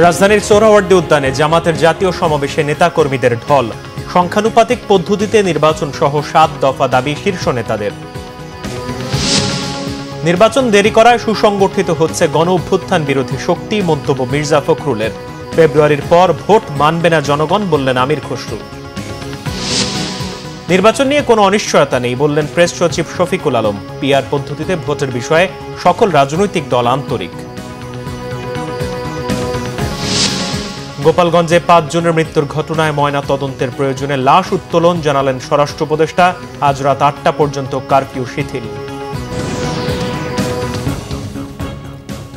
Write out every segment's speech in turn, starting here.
রাজধানীর সোহরাওয়ার্দী উদ্যানে জামাতের জাতীয় সমাবেশে নেতাকর্মীদের ঢল। সংখ্যানুপাতিক পদ্ধতিতে নির্বাচন সহ ৭ দফা দাবি শীর্ষ নেতাদের। নির্বাচন দেরি করায় সুসংগঠিত হচ্ছে গণ অভ্যুত্থান বিরোধী শক্তি, মন্তব্য মির্জা ফখরুলের। ফেব্রুয়ারির পর ভোট মানবে না জনগণ, বললেন আমির খসরু। নির্বাচন নিয়ে কোনো অনিশ্চয়তা নেই, বললেন প্রেস সচিব শফিকুল আলম। পিআর পদ্ধতিতে ভোটের বিষয়ে সকল রাজনৈতিক দল আন্তরিক। গোপালগঞ্জে ৫ জনের মৃত্যুর ঘটনায় ময়না তদন্তের প্রয়োজনে লাশ উত্তোলন, জানালেন স্বরাষ্ট্র উপদেষ্টা। আজ রাত ৮টা পর্যন্ত কারফিউ শিথিল।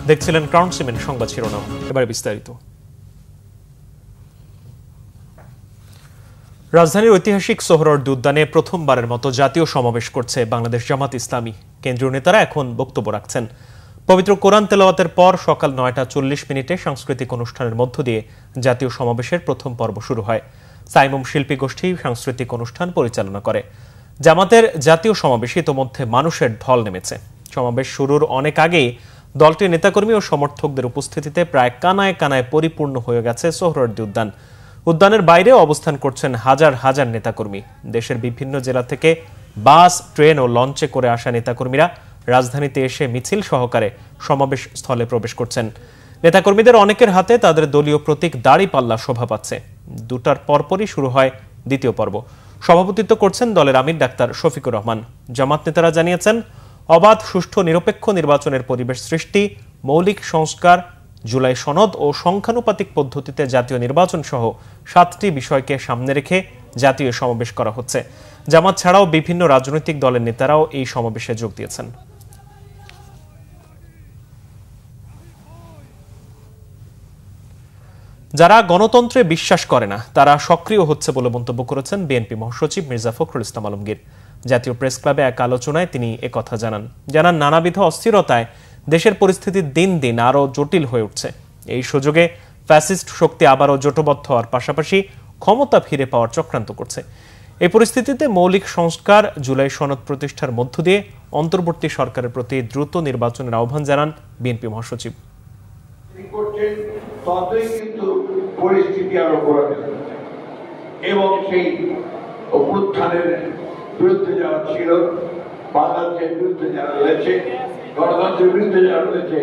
দেখছিলেন ক্রাউন সিমেন্ট সংবাদ শিরোনাম, এবারে বিস্তারিত। রাজধানীর ঐতিহাসিক সোহরাওয়ার্দী উদ্যানে প্রথমবারের মতো জাতীয় সমাবেশ করছে বাংলাদেশ জামাত ইসলামী। কেন্দ্রীয় নেতারা এখন বক্তব্য রাখছেন। পবিত্র কোরআন তেলাওয়াতের পর সকাল ৯টা ৪০ মিনিটে সাংস্কৃতিক অনুষ্ঠানের মধ্য দিয়ে জাতীয় সমাবেশের প্রথম পর্ব শুরু হয়। সাইমুম শিল্পী গোষ্ঠী সাংস্কৃতিক অনুষ্ঠান পরিচালনা করে। জামাতের জাতীয় সমাবেশে ইতোমধ্যে মানুষের ঢল নেমেছে। সমাবেশ শুরুর অনেক আগেই দলটির নেতাকর্মী ও সমর্থকদের উপস্থিতিতে প্রায় কানায় কানায় পরিপূর্ণ হয়ে গেছে সোহরাওয়ার্দী উদ্যান। উদ্যানের বাইরেও অবস্থান করছেন হাজার হাজার নেতাকর্মী। দেশের বিভিন্ন জেলা থেকে বাস, ট্রেন ও লঞ্চে করে আসা নেতাকর্মীরা রাজধানীতে এসে মিছিল সহকারে সমাবেশ স্থলে প্রবেশ করছেন। নেতাকর্মীদের অনেকের হাতে তাদের দলীয় প্রতীক দাঁড়িপাল্লা শোভা পাচ্ছে। ২টার পরপরই শুরু হয় দ্বিতীয় পর্ব। সভাপতিত্ব করছেন দলের আমির ডাক্তার শফিকুর রহমান। জামাত নেতারা জানিয়েছেন, অবাধ, সুষ্ঠু, নিরপেক্ষ নির্বাচনের পরিবেশ সৃষ্টি, মৌলিক সংস্কার, জুলাই সনদ ও সংখ্যানুপাতিক পদ্ধতিতে জাতীয় নির্বাচন সহ ৭টি বিষয়কে সামনে রেখে জাতীয় সমাবেশ করা হচ্ছে। জামাত ছাড়াও বিভিন্ন রাজনৈতিক দলের নেতারাও এই সমাবেশে যোগ দিয়েছেন। যারা গণতন্ত্রে বিশ্বাস করে না তারা সক্রিয় হচ্ছে বলে মন্তব্য করেছেন বিএনপি মহাসচিব মির্জা ফখরুল ইসলাম আলমগীর। জাতীয় প্রেস ক্লাবে এক আলোচনায় তিনি একথা জানান নানাবিধ অস্থিরতায় দেশের পরিস্থিতি দিন দিন আরও জটিল হয়ে উঠছে। এই সুযোগে ফ্যাসিস্ট শক্তি আবারও জোটবদ্ধ হওয়ার পাশাপাশি ক্ষমতা ফিরে পাওয়ার চক্রান্ত করছে। এই পরিস্থিতিতে মৌলিক সংস্কার, জুলাই সনদ প্রতিষ্ঠার মধ্য দিয়ে অন্তর্বর্তী সরকারের প্রতি দ্রুত নির্বাচনের আহ্বান জানান বিএনপি মহাসচিব। পরিস্থিতি আরো এবং সেই অভ্যুত্থানের বিরুদ্ধে যারা ছিল, বাংলাদেশের বিরুদ্ধে যারা রয়েছে, গণতন্ত্রের বিরুদ্ধে যারা রয়েছে,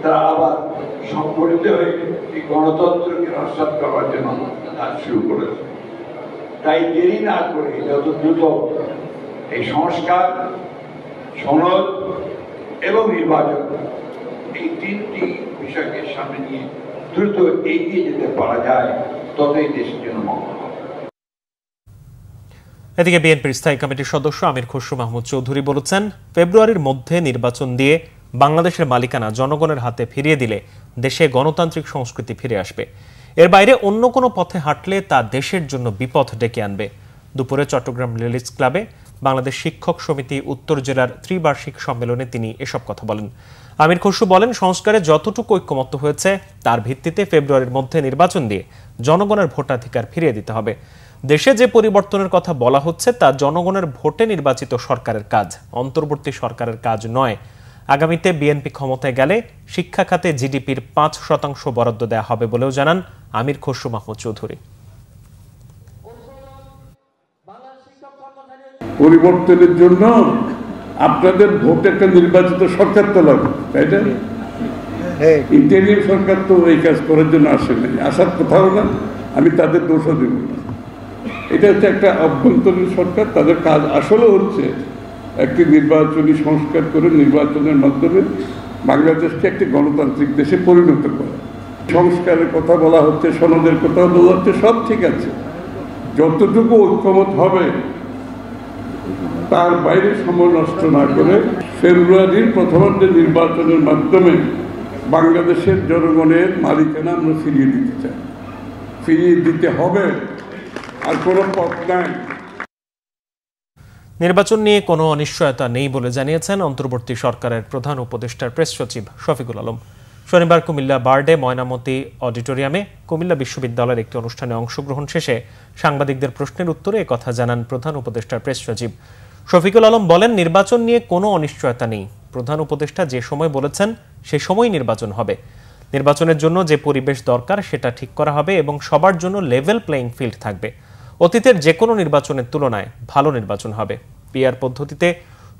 তারা আবার সংগঠিত হয়ে এই গণতন্ত্রকে নস্যাৎ করার জন্য কাজ শুরু করেছে। তাই দেরি না করে যত দ্রুত এই সংস্কার, সনদ এবং নির্বাচন, এই ৩টি বিষয়কে সামনে নিয়ে দ্রুত এগিয়ে যেতে পারা যায়, ততই দেশের জন্য মঙ্গল। এদিকে বিএনপির স্থায়ী কমিটির সদস্য আমির খসরু মাহমুদ চৌধুরী বলেছেন, ফেব্রুয়ারির মধ্যে নির্বাচন দিয়ে বাংলাদেশের মালিকানা জনগণের হাতে ফিরিয়ে দিলে দেশে গণতান্ত্রিক সংস্কৃতি ফিরে আসবে। এর বাইরে অন্য কোনো পথে হাঁটলে তা দেশের জন্য বিপদ ডেকে আনবে। দুপুরে চট্টগ্রাম লিলিস ক্লাবে বাংলাদেশ শিক্ষক সমিতি উত্তর জেলার ত্রিবার্ষিক সম্মেলনে তিনি এসব কথা বলেন। আমির খসরু বলেন, সংস্কারে যতটুকু ঐক্যমত্য হয়েছে তার ভিত্তিতে ফেব্রুয়ারির মধ্যে নির্বাচন দিয়ে জনগণের ভোটাধিকার ফিরিয়ে দিতে হবে। দেশে যে পরিবর্তনের কথা বলা হচ্ছে তা জনগণের ভোটে নির্বাচিত সরকারের কাজ, অন্তর্বর্তী সরকারের কাজ নয়। আগামীতে বিএনপি ক্ষমতায় গেলে শিক্ষা খাতে জিডিপির ৫% বরাদ্দ দেওয়া হবে বলেও জানান আমির খসরু মাহমুদ চৌধুরী। পরিবর্তনের জন্য আপনাদের ভোট একটা নির্বাচিত সরকার তো লাগবে, তাই না? ইন্টারিম সরকার তো এই কাজ করার জন্য আসে নাই, আসার কোথাও না। আমি তাদের দোষও দেব না। এটা হচ্ছে একটা অভ্যন্তরীণ সরকার, তাদের কাজ আসলে হচ্ছে একটি নির্বাচনী সংস্কার করে নির্বাচনের মাধ্যমে বাংলাদেশকে একটি গণতান্ত্রিক দেশে পরিণত করা। সংস্কারের কথা বলা হচ্ছে, সনদের কথা বলা হচ্ছে, সব ঠিক আছে। যতটুকু ঐক্যমত হবে তার বাইরে সময় নষ্ট না করে ফেব্রুয়ারির প্রথমার্ধে নির্বাচনের মাধ্যমে বাংলাদেশের জনগণের মালিকানা আমরা ফিরিয়ে দিতে চাই, ফিরিয়ে দিতে হবে, আর কোনো পথ নাই। নির্বাচন নিয়ে কোনো অনিশ্চয়তা নেই বলে জানিয়েছেন অন্তর্বর্তী সরকারের প্রধান উপদেষ্টার প্রেস সচিব শফিকুল আলম। শনিবার কুমিল্লা বার্ডে ময়নামতি অডিটোরিয়ামে কুমিল্লা বিশ্ববিদ্যালয়ের একটি অনুষ্ঠানে অংশগ্রহণ শেষে সাংবাদিকদের প্রশ্নের উত্তরে একথা জানান প্রধান উপদেষ্টার প্রেস সচিব শফিকুল আলম। বলেন, নির্বাচন নিয়ে কোনো অনিশ্চয়তা নেই। প্রধান উপদেষ্টা যে সময় বলেছেন সে সময় নির্বাচন হবে। নির্বাচনের জন্য যে পরিবেশ দরকার সেটা ঠিক করা হবে এবং সবার জন্য লেভেল প্লেইং ফিল্ড থাকবে। অতীতের যে কোনো নির্বাচনের তুলনায় ভালো নির্বাচন হবে। পিআর পদ্ধতিতে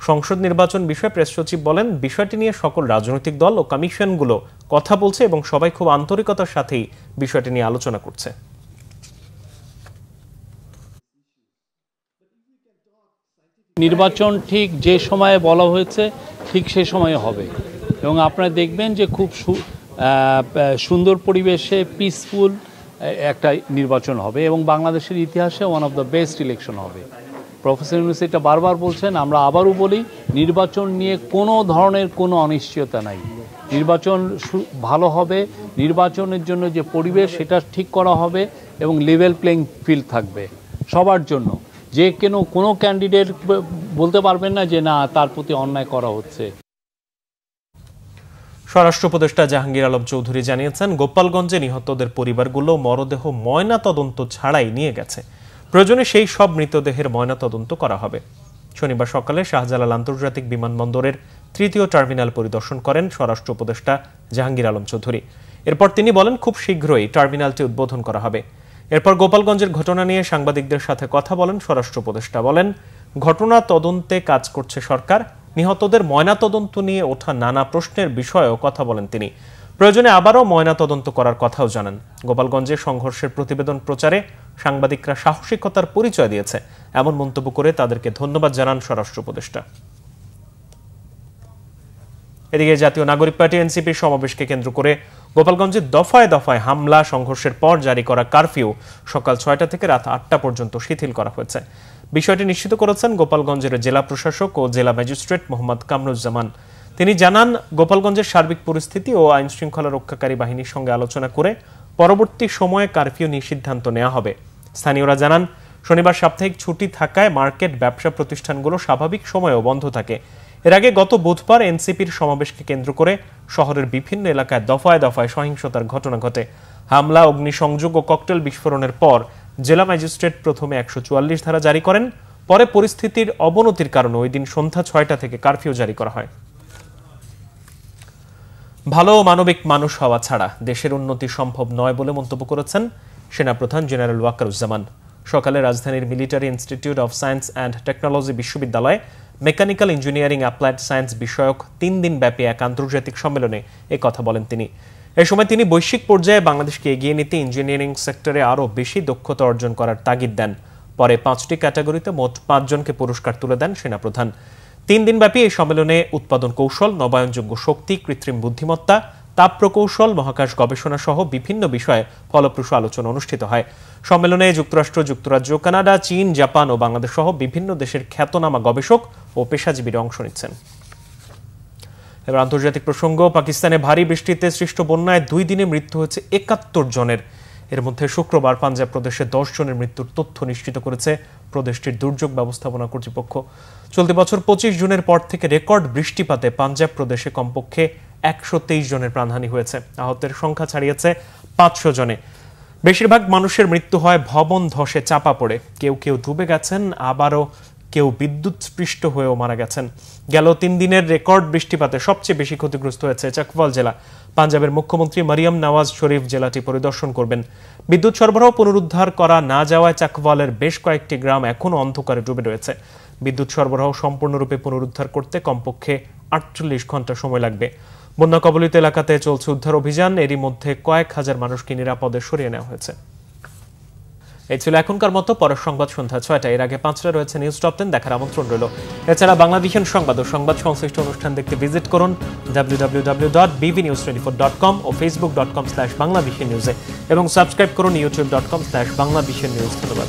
সংসদ নির্বাচন বিষয়ে প্রেস সচিব বলেন, বিষয়টি নিয়ে সকল রাজনৈতিক দল ও কমিশনগুলো কথা বলছে এবং সবাই খুব আন্তরিকতার সাথেই বিষয়টি নিয়ে আলোচনা করছে। নির্বাচন ঠিক যে সময়ে বলা হয়েছে ঠিক সে সময়ে হবে এবং আপনারা দেখবেন যে খুব সুন্দর পরিবেশে পিসফুল একটা নির্বাচন হবে এবং বাংলাদেশের ইতিহাসে one of the best election হবে। প্রফেসর ইউনূস এটা বারবার বলছেন, আমরা আবারও বলি নির্বাচন নিয়ে কোনো ধরনের কোনো অনিশ্চয়তা নাই। নির্বাচন ভালো হবে, নির্বাচনের জন্য যে পরিবেশ সেটা ঠিক করা হবে এবং লেভেল প্লেইং ফিল্ড থাকবে সবার জন্য। যে কোনো ক্যান্ডিডেট বলতে পারবেন না যে না তার প্রতি অন্যায় করা হচ্ছে। স্বরাষ্ট্র উপদেষ্টা জাহাঙ্গীর আলম চৌধুরী জানিয়েছেন, গোপালগঞ্জে নিহতদের পরিবারগুলো মরদেহ ময়না তদন্ত ছাড়াই নিয়ে গেছে। প্রয়োজনে সেই সব মৃতদেহের ময়না তদন্ত করা হবে। শনিবার সকালে শাহজালাল আন্তর্জাতিক বিমানবন্দরের ৩য় টার্মিনাল পরিদর্শন করেন স্বরাষ্ট্র উপদেষ্টা জাহাঙ্গীর আলম চৌধুরী। এরপর তিনি বলেন, খুব শীঘ্রই টার্মিনালটি উদ্বোধন করা হবে। এরপর গোপালগঞ্জের ঘটনা নিয়ে সাংবাদিকদের সাথে কথা বলেন স্বরাষ্ট্র উপদেষ্টা। বলেন, ঘটনা তদন্তে কাজ করছে সরকার। নিহতদের ময়না তদন্ত নিয়ে ওঠা নানা প্রশ্নের বিষয়েও কথা বলেন তিনি। প্রয়োজনে আবারও ময়না তদন্ত করার কথাও জানান। গোপালগঞ্জে সংঘর্ষের প্রতিবেদন প্রচারে সাংবাদিকরা সাহসিকতার পরিচয় দিয়েছে এমন মন্তব্য করে তাদেরকে ধন্যবাদ জানান স্বরাষ্ট্র উপদেষ্টা। এদিকে জাতীয় নাগরিক পার্টি এনসিপির সমাবেশকে কেন্দ্র করে গোপালগঞ্জে দফায় দফায় হামলা সংঘর্ষের পর জারি করা কারফিউ সকাল ৬টা থেকে রাত ৮টা পর্যন্ত শিথিল করা হয়েছে। বিষয়টি নিশ্চিত করেছেন গোপালগঞ্জের জেলা প্রশাসক ও জেলা ম্যাজিস্ট্রেট মোহাম্মদ কামরুজ্জামান। তিনি জানান, গোপালগঞ্জের সার্বিক পরিস্থিতি ও আইন শৃঙ্খলা রক্ষাকারী বাহিনীর সঙ্গে আলোচনা করে পরবর্তী সময়ে কারফিউ নিয়ে সিদ্ধান্ত নেওয়া হবে। স্থানীয়রা জানান, শনিবার সাপ্তাহিক ছুটি থাকায় মার্কেট ব্যবসা প্রতিষ্ঠানগুলো স্বাভাবিক সময়েও বন্ধ থাকে। এর আগে গত বুধবার এনসিপির সমাবেশকে কেন্দ্র করে শহরের বিভিন্ন এলাকায় দফায় দফায় সহিংসতার ঘটনা ঘটে। হামলা, অগ্নিসংযোগ ও ককটেল বিস্ফোরণের পর জেলা ম্যাজিস্ট্রেট প্রথমে ১৪৪ ধারা জারি করেন। পরে পরিস্থিতির অবনতির কারণে ওই দিন সন্ধ্যা ৬টা থেকে কারফিউ জারি করা হয়। ভালো ও মানবিক মানুষ হওয়া ছাড়া দেশের উন্নতি সম্ভব নয় বলে মন্তব্য করেছেন সেনাপ্রধান জেনারেল ওয়াকারুজ্জামান। সকালে রাজধানীর military institute of science and technology বিশ্ববিদ্যালয়ে মেকানিক্যাল ইঞ্জিনিয়ারিং অ্যাপ্লাইড সায়েন্স বিষয়ক ৩ দিন ব্যাপী এক আন্তর্জাতিক সম্মেলনে কথা বলেন তিনি। এ সময় তিনি বৈশ্বিক পর্যায়ে বাংলাদেশকে এগিয়ে নিতে ইঞ্জিনিয়ারিং সেক্টরে আরও বেশি দক্ষতা অর্জন করার তাগিদ দেন। পরে 5টি ক্যাটাগরিতে মোট 5 জনকে পুরস্কার তুলে দেন সেনাপ্রধান। 3 দিনব্যাপী এই সম্মেলনে উৎপাদন কৌশল, নবায়নযোগ্য শক্তি, কৃত্রিম বুদ্ধিমত্তা, তাপ প্রকৌশল, মহাকাশ গবেষণা সহ বিভিন্ন বিষয়ে ফলপ্রসূ আলোচনা অনুষ্ঠিত হয়। সম্মেলনে যুক্তরাষ্ট্র, যুক্তরাজ্য, কানাডা, চীন, জাপান ও বাংলাদেশ সহ বিভিন্ন দেশের খ্যাতনামা গবেষক ও পেশাজীবীরা অংশ নিচ্ছেন। এবার আন্তর্জাতিক প্রসঙ্গ। পাকিস্তানে ভারী বৃষ্টিতে সৃষ্ট বন্যায় 2 দিনে মৃত্যু হয়েছে 71 জনের। এর মধ্যে শুক্রবার পাঞ্জাব প্রদেশে 10 জনের মৃত্যুর তথ্য নিশ্চিত করেছে প্রদেশটির দুর্যোগ ব্যবস্থাপনা কর্তৃপক্ষ। চলতি বছর 25 জুনের পর থেকে রেকর্ড বৃষ্টিপাতে পাঞ্জাব প্রদেশে কমপক্ষে 123 জনের প্রাণহানি হয়েছে। আহতের সংখ্যা ছাড়িয়েছে 500 জনে। বেশিরভাগ মানুষের মৃত্যু হয় ভবন ধসে চাপা পড়ে। কেউ কেউ ডুবে গেছেন, আবারও কেউ বিদ্যুৎস্পৃষ্ট হয়েও মারা গেছেন। গেল 3 দিনের রেকর্ড বৃষ্টিপাতে সবচেয়ে বেশি ক্ষতিগ্রস্ত হয়েছে চাকওয়াল জেলা। পাঞ্জাবের মুখ্যমন্ত্রী মারিয়াম নওয়াজ শরীফ জেলাটি পরিদর্শন করবেন। বিদ্যুৎ সরবরাহ পুনরুদ্ধার করা না যাওয়ায় চাকওয়ালের বেশ কয়েকটি গ্রাম এখনও অন্ধকারে ডুবে রয়েছে। বিদ্যুৎ সরবরাহ সম্পূর্ণরূপে পুনরুদ্ধার করতে কমপক্ষে 48 ঘন্টা সময় লাগবে। বন্যা কবলিত এলাকাতে চলছে উদ্ধার অভিযান। এরই মধ্যে কয়েক হাজার মানুষকে নিরাপদে সরিয়ে নেওয়া হয়েছে। এই ছিল এখনকার মতো। পরের সংবাদ সন্ধ্যা 6টা। এর আগে 5টা রয়েছে নিউজ টপ 10 দেখার আমন্ত্রণ রইল। এছাড়া বাংলাদেশের সংবাদ ও সংবাদ সংশ্লিষ্ট অনুষ্ঠান দেখতে ভিজিট করুন www.bbnews24.com ও facebook.com/bangladeshinews এবং সাবস্ক্রাইব করুন youtube.com/bangladeshinews। ধন্যবাদ।